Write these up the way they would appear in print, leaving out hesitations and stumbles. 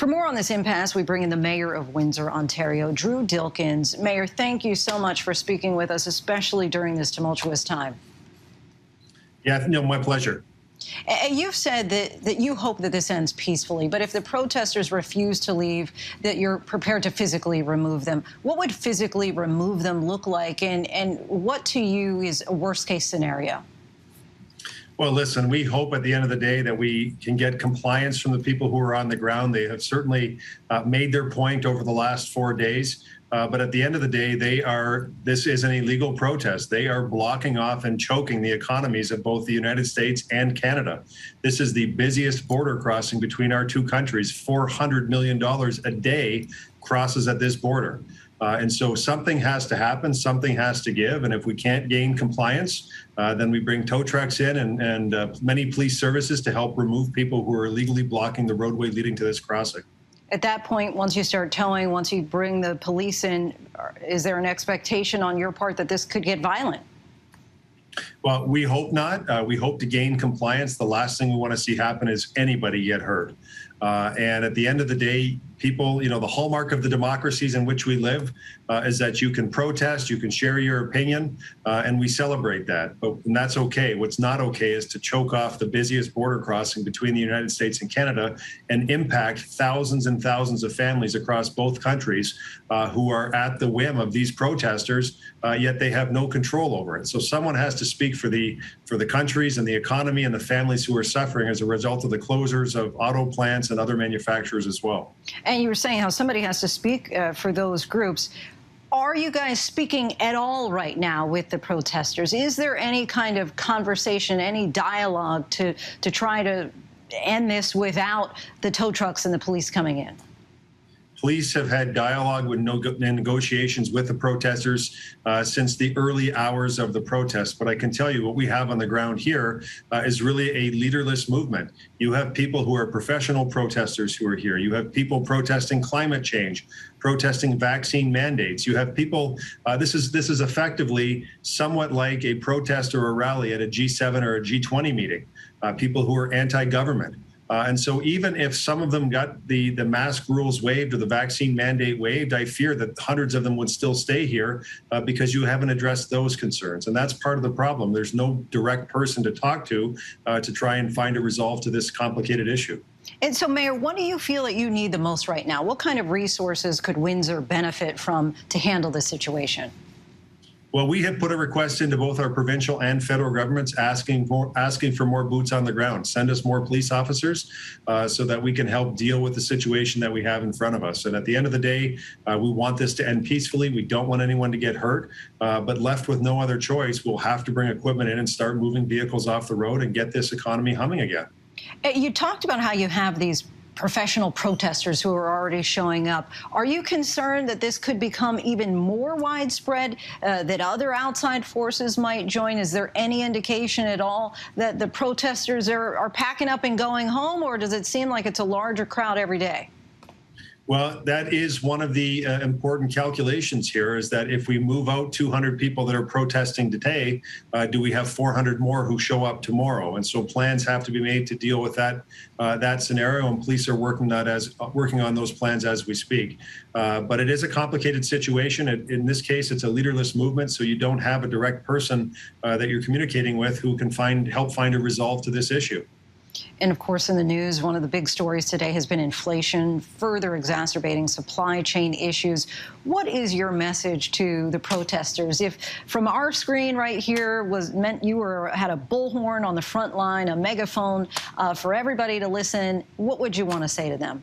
For more on this impasse, we bring in the mayor of Windsor, Ontario, Drew Dilkens. Mayor, thank you so much for speaking with us, especially during this tumultuous time. Yeah, no, my pleasure. You've said that you hope that this ends peacefully, but if the protesters refuse to leave, that you're prepared to physically remove them. What would physically remove them look like, and what to you is a worst-case scenario? Well, listen, we hope at the end of the day that we can get compliance from the people who are on the ground. They have certainly made their point over the last 4 days. But at the end of the day, this is an illegal protest. They are blocking off and choking the economies of both the United States and Canada. This is the busiest border crossing between our two countries. $400 million a day crosses at this border. And so something has to happen, something has to give. And if we can't gain compliance, then we bring tow trucks in and many police services to help remove people who are illegally blocking the roadway leading to this crossing. At that point, once you start towing, once you bring the police in, is there an expectation on your part that this could get violent? Well, we hope not. We hope to gain compliance. The last thing we want to see happen is anybody get hurt. And at the end of the day, people, the hallmark of the democracies in which we live is that you can protest, you can share your opinion, and we celebrate that. And that's okay. What's not okay is to choke off the busiest border crossing between the United States and Canada and impact thousands and thousands of families across both countries who are at the whim of these protesters, yet they have no control over it. So someone has to speak for the countries and the economy and the families who are suffering as a result of the closures of auto plants and other manufacturers as well. And you were saying how somebody has to speak for those groups. Are you guys speaking at all right now with the protesters? Is there any kind of conversation, any dialogue to try to end this without the tow trucks and the police coming in? Police have had dialogue and negotiations with the protesters since the early hours of the protest. But I can tell you what we have on the ground here is really a leaderless movement. You have people who are professional protesters who are here. You have people protesting climate change, protesting vaccine mandates. You have people, this is effectively somewhat like a protest or a rally at a G7 or a G20 meeting, people who are anti-government. And so even if some of them got the mask rules waived or the vaccine mandate waived, I fear that hundreds of them would still stay here because you haven't addressed those concerns. And that's part of the problem. There's no direct person to talk to try and find a resolve to this complicated issue. And so, Mayor, what do you feel that you need the most right now? What kind of resources could Windsor benefit from to handle this situation? Well, we have put a request into both our provincial and federal governments asking for more boots on the ground. Send us more police officers so that we can help deal with the situation that we have in front of us. And at the end of the day, we want this to end peacefully. We don't want anyone to get hurt. But left with no other choice, we'll have to bring equipment in and start moving vehicles off the road and get this economy humming again. You talked about how you have these professional protesters who are already showing up. Are you concerned that this could become even more widespread, that other outside forces might join? Is there any indication at all that the protesters are packing up and going home, or does it seem like it's a larger crowd every day? Well, that is one of the important calculations here, is that if we move out 200 people that are protesting today, do we have 400 more who show up tomorrow? And so plans have to be made to deal with that scenario, and police are working on those plans as we speak. But it is a complicated situation. In this case, it's a leaderless movement, so you don't have a direct person that you're communicating with who can help find a resolve to this issue. And of course, in the news, one of the big stories today has been inflation, further exacerbating supply chain issues. What is your message to the protesters? If from our screen right here meant you had a bullhorn on the front line, a megaphone for everybody to listen, what would you want to say to them?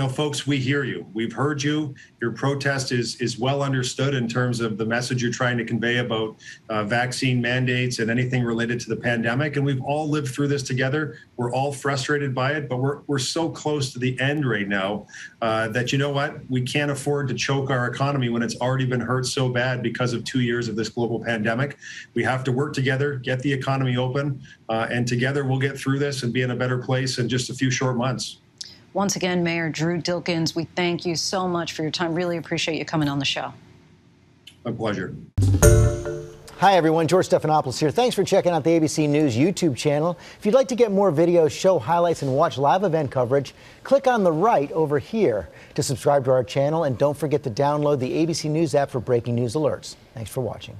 Folks, we hear you. We've heard you. Your protest is well understood in terms of the message you're trying to convey about vaccine mandates and anything related to the pandemic. And we've all lived through this together. We're all frustrated by it, but we're so close to the end right now that, you know what, we can't afford to choke our economy when it's already been hurt so bad because of 2 years of this global pandemic. We have to work together, get the economy open, and together we'll get through this and be in a better place in just a few short months. Once again, Mayor Drew Dilkens, we thank you so much for your time. Really appreciate you coming on the show. My pleasure. Hi, everyone. George Stephanopoulos here. Thanks for checking out the ABC News YouTube channel. If you'd like to get more videos, show highlights, and watch live event coverage, click on the right over here to subscribe to our channel. And don't forget to download the ABC News app for breaking news alerts. Thanks for watching.